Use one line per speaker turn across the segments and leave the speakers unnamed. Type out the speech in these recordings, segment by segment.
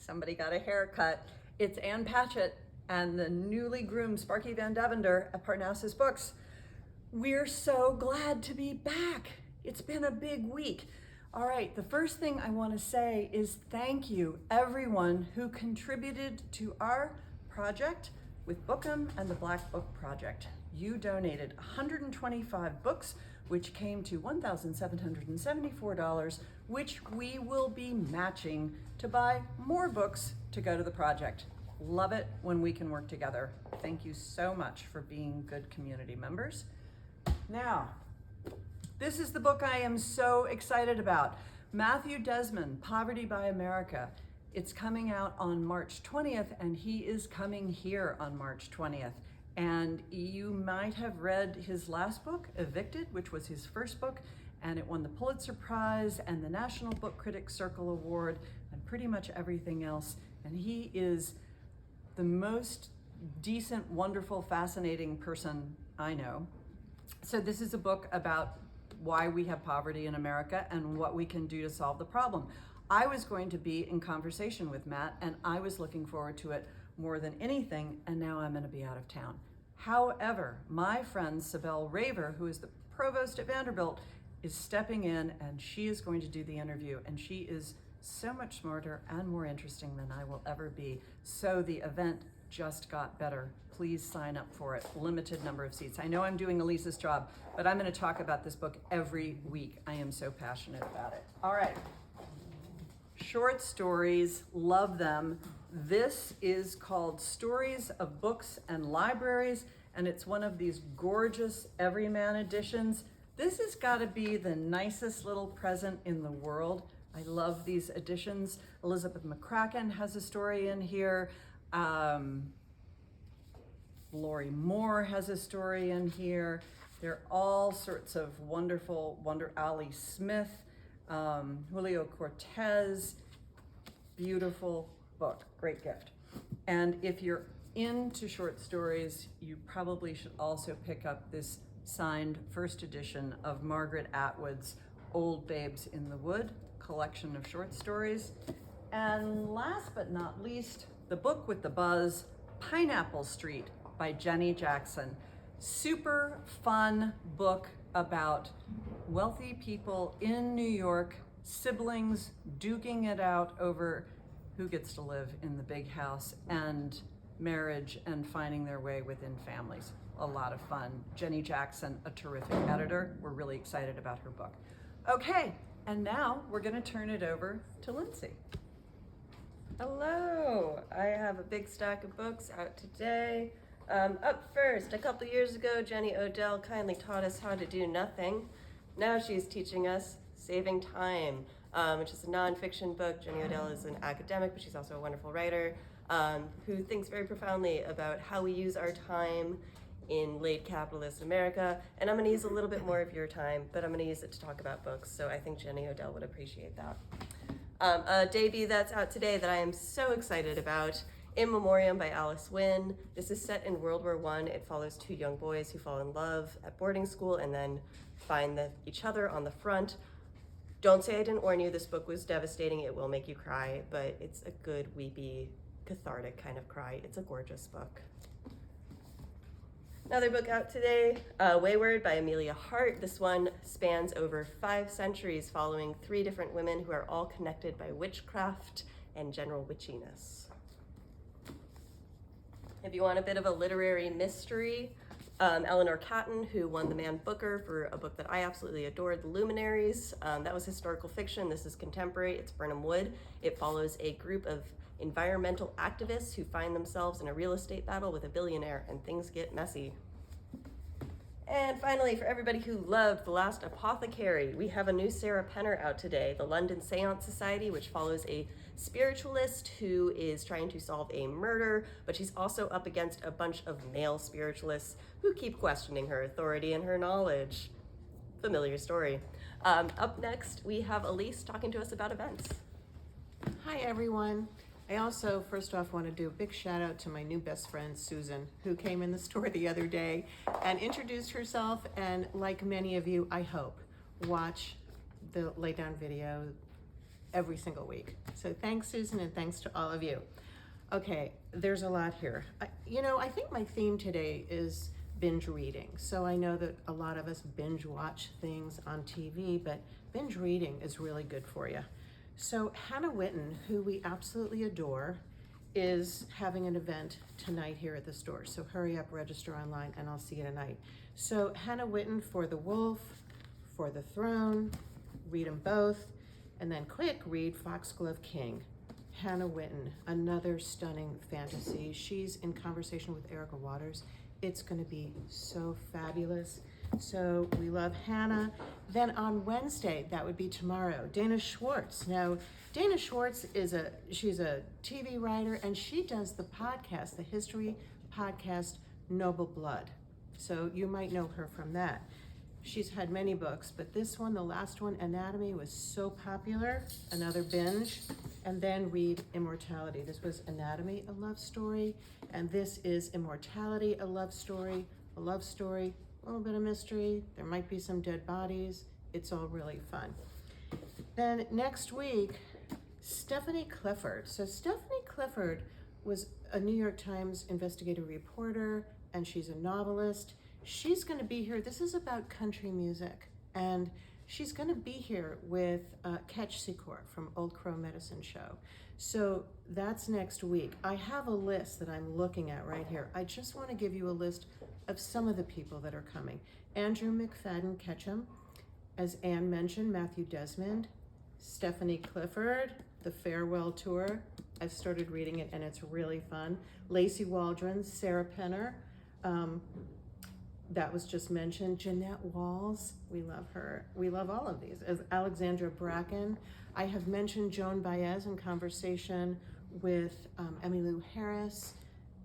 somebody got a haircut. It's Ann Patchett and the newly groomed Sparky Van Devender at Parnassus Books. We're so glad to be back. It's been a big week. All right, the first thing I want to say is thank you everyone who contributed to our project with Bookham and the Black Book Project. You donated 125 books, which came to $1,774, which we will be matching to buy more books to go to the project. Love it when we can work together. Thank you so much for being good community members. Now, this is the book I am so excited about. Matthew Desmond, Poverty by America. It's coming out on March 20th, and he is coming here on March 20th. And you might have read his last book, Evicted, which was his first book, and it won the Pulitzer Prize and the National Book Critics Circle Award and pretty much everything else. And he is the most decent, wonderful, fascinating person I know. So this is a book about why we have poverty in America and what we can do to solve the problem. I was going to be in conversation with Matt, and I was looking forward to it more than anything, and now I'm going to be out of town. However, my friend Sibel Raver, who is the provost at Vanderbilt, is stepping in, and she is going to do the interview, and she is so much smarter and more interesting than I will ever be. So the event just got better. Please sign up for it. Limited number of seats. I know I'm doing Elisa's job, but I'm going to talk about this book every week. I am so passionate about it. All right. Short stories, love them. This is called Stories of Books and Libraries, and it's one of these gorgeous Everyman editions. This has got to be the nicest little present in the world. I love these editions. Elizabeth McCracken has a story in here. Lori Moore has a story in here. There are all sorts of wonderful, Ali Smith, Julio Cortez. Beautiful book, great gift. And if you're into short stories, you probably should also pick up this signed first edition of Margaret Atwood's Old Babes in the Wood collection of short stories. And last but not least, the book with the buzz, Pineapple Street by Jenny Jackson. Super fun book about wealthy people in New York, siblings duking it out over who gets to live in the big house, and marriage and finding their way within families. A lot of fun. Jenny Jackson, a terrific editor. We're really excited about her book. Okay, and now we're going to turn it over to Lindsay.
Hello, I have a big stack of books out today. Up first, a couple years ago, Jenny Odell kindly taught us how to do nothing. Now she's teaching us Saving Time, which is a nonfiction book. Jenny Odell is an academic, but she's also a wonderful writer who thinks very profoundly about how we use our time in late capitalist America. And I'm going to use a little bit more of your time, but I'm going to use it to talk about books. So I think Jenny Odell would appreciate that. A debut that's out today that I am so excited about, In Memoriam by Alice Wynne. This is set in World War I. It follows two young boys who fall in love at boarding school and then find each other on the front. Don't say I didn't warn you, this book was devastating. It will make you cry, but it's a good, weepy, cathartic kind of cry. It's a gorgeous book. Another book out today, Wayward by Amelia Hart. This one spans over 5 centuries, following 3 different women who are all connected by witchcraft and general witchiness. If you want a bit of a literary mystery, Eleanor Catton, who won the Man Booker for a book that I absolutely adored, The Luminaries. That was historical fiction. This is contemporary. It's Birnam Wood. It follows a group of environmental activists who find themselves in a real estate battle with a billionaire, and things get messy. And finally, for everybody who loved The Last Apothecary, we have a new Sarah Penner out today, The London Seance Society, which follows a spiritualist who is trying to solve a murder, but she's also up against a bunch of male spiritualists who keep questioning her authority and her knowledge. Familiar story. Up next, we have Elise talking to us about events.
Hi, everyone. I also, first off, want to do a big shout out to my new best friend, Susan, who came in the store the other day and introduced herself, and like many of you, I hope, watch the Laydown video every single week. So thanks, Susan, and thanks to all of you. Okay, there's a lot here. I think my theme today is binge reading. So I know that a lot of us binge watch things on TV, but binge reading is really good for you. So Hannah Witten, who we absolutely adore, is having an event tonight here at the store. So hurry up, register online, and I'll see you tonight. So Hannah Witten for The Wolf, for The Throne, read them both, and then quick read Foxglove King. Hannah Witten, another stunning fantasy. She's in conversation with Erica Waters. It's going to be so fabulous. So we love Hannah. Then on Wednesday, that would be tomorrow, Dana Schwartz. Now, Dana Schwartz she's a TV writer, and she does the podcast, the history podcast, Noble Blood. So you might know her from that. She's had many books, but this one, the last one, Anatomy, was so popular, another binge. And then read Immortality. This was Anatomy, a love story, and this is Immortality, a love story, a little bit of mystery. There might be some dead bodies. It's all really fun. Then next week, Stephanie Clifford. So Stephanie Clifford was a New York Times investigative reporter, and she's a novelist. She's going to be here. This is about country music, and she's going to be here with Ketch Secor from Old Crow Medicine Show. So that's next week. I have a list that I'm looking at right here. I just want to give you a list of some of the people that are coming. Andrew McFadden Ketchum, as Anne mentioned, Matthew Desmond, Stephanie Clifford, The Farewell Tour. I've started reading it and it's really fun. Lacey Waldron, Sarah Penner, that was just mentioned. Jeanette Walls, we love her. We love all of these. As Alexandra Bracken, I have mentioned Joan Baez in conversation with Emmylou Harris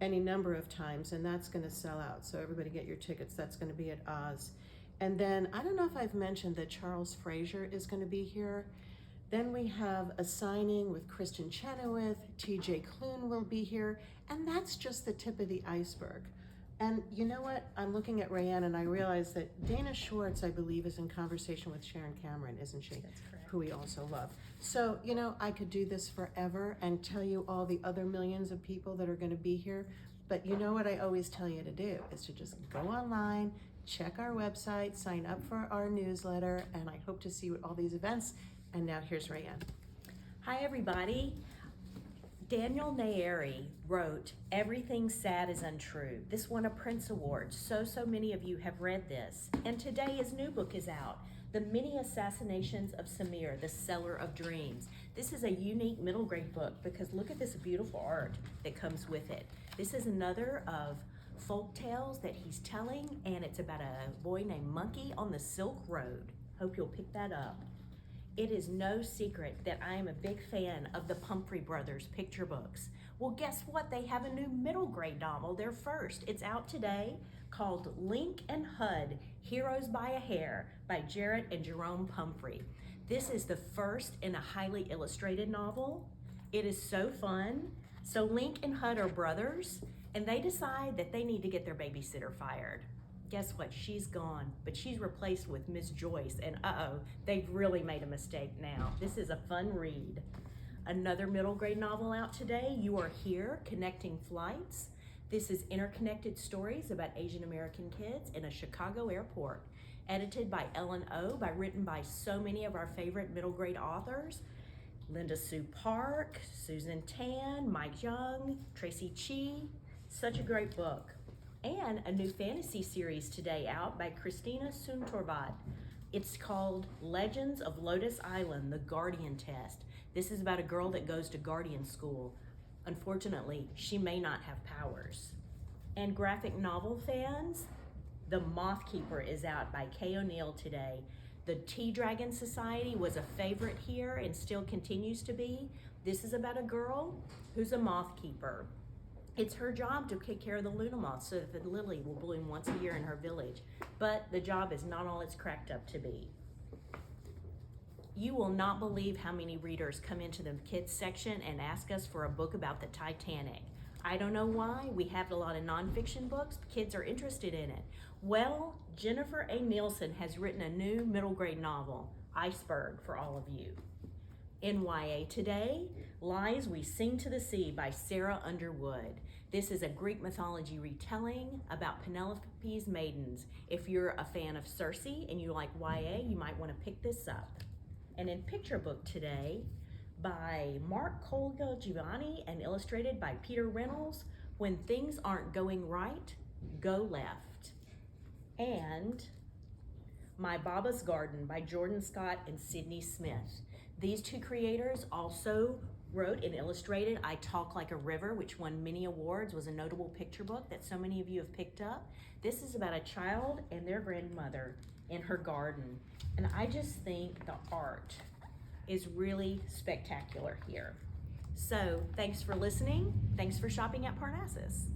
any number of times, and that's going to sell out. So everybody get your tickets. That's going to be at Oz. And then I don't know if I've mentioned that Charles Frazier is going to be here. Then we have a signing with Kristen Chenoweth. TJ Klune will be here, and that's just the tip of the iceberg. And you know what? I'm looking at Rayanne and I realize that Dana Schwartz, I believe, is in conversation with Sharon Cameron, isn't she?
That's correct.
Who we also love. So, I could do this forever and tell you all the other millions of people that are going to be here. But you know what I always tell you to do is to just go online, check our website, sign up for our newsletter, and I hope to see you at all these events. And now here's Rayanne.
Hi, everybody. Daniel Nayeri wrote Everything Sad is Untrue. This won a Prince Award. So many of you have read this. And today his new book is out, The Many Assassinations of Samir, the Seller of Dreams. This is a unique middle grade book because look at this beautiful art that comes with it. This is another of folk tales that he's telling, and it's about a boy named Monkey on the Silk Road. Hope you'll pick that up. It is no secret that I am a big fan of the Pumphrey Brothers picture books. Well, guess what? They have a new middle grade novel, their first. It's out today, called Link and Hud, Heroes by a Hair, by Jarrett and Jerome Pumphrey. This is the first in a highly illustrated novel. It is so fun. So Link and Hud are brothers, and they decide that they need to get their babysitter fired. Guess what? She's gone, but she's replaced with Miss Joyce, and they've really made a mistake now. This is a fun read. Another middle grade novel out today, You Are Here, Connecting Flights. This is interconnected stories about Asian American kids in a Chicago airport. Edited by Ellen O, written by so many of our favorite middle grade authors. Linda Sue Park, Susan Tan, Mike Young, Tracy Chee. Such a great book. And a new fantasy series today out by Christina Suntorvad. It's called Legends of Lotus Island, The Guardian Test. This is about a girl that goes to guardian school. Unfortunately, she may not have powers. And graphic novel fans, The Moth Keeper is out by Kay O'Neill today. The Tea Dragon Society was a favorite here and still continues to be. This is about a girl who's a moth keeper. It's her job to take care of the Luna moths so that the lily will bloom once a year in her village. But the job is not all it's cracked up to be. You will not believe how many readers come into the kids section and ask us for a book about the Titanic. I don't know why. We have a lot of nonfiction books. Kids are interested in it. Well, Jennifer A. Nielsen has written a new middle grade novel, Iceberg, for all of you. In YA today, Lies We Sing to the Sea by Sarah Underwood. This is a Greek mythology retelling about Penelope's maidens. If you're a fan of Circe and you like YA, you might want to pick this up. And in picture book today, by Mark Colga Giovanni and illustrated by Peter Reynolds, When Things Aren't Going Right, Go Left. And My Baba's Garden by Jordan Scott and Sydney Smith. These two creators also wrote and illustrated I Talk Like a River, which won many awards, was a notable picture book that so many of you have picked up. This is about a child and their grandmother in her garden. And I just think the art is really spectacular here. So thanks for listening. Thanks for shopping at Parnassus.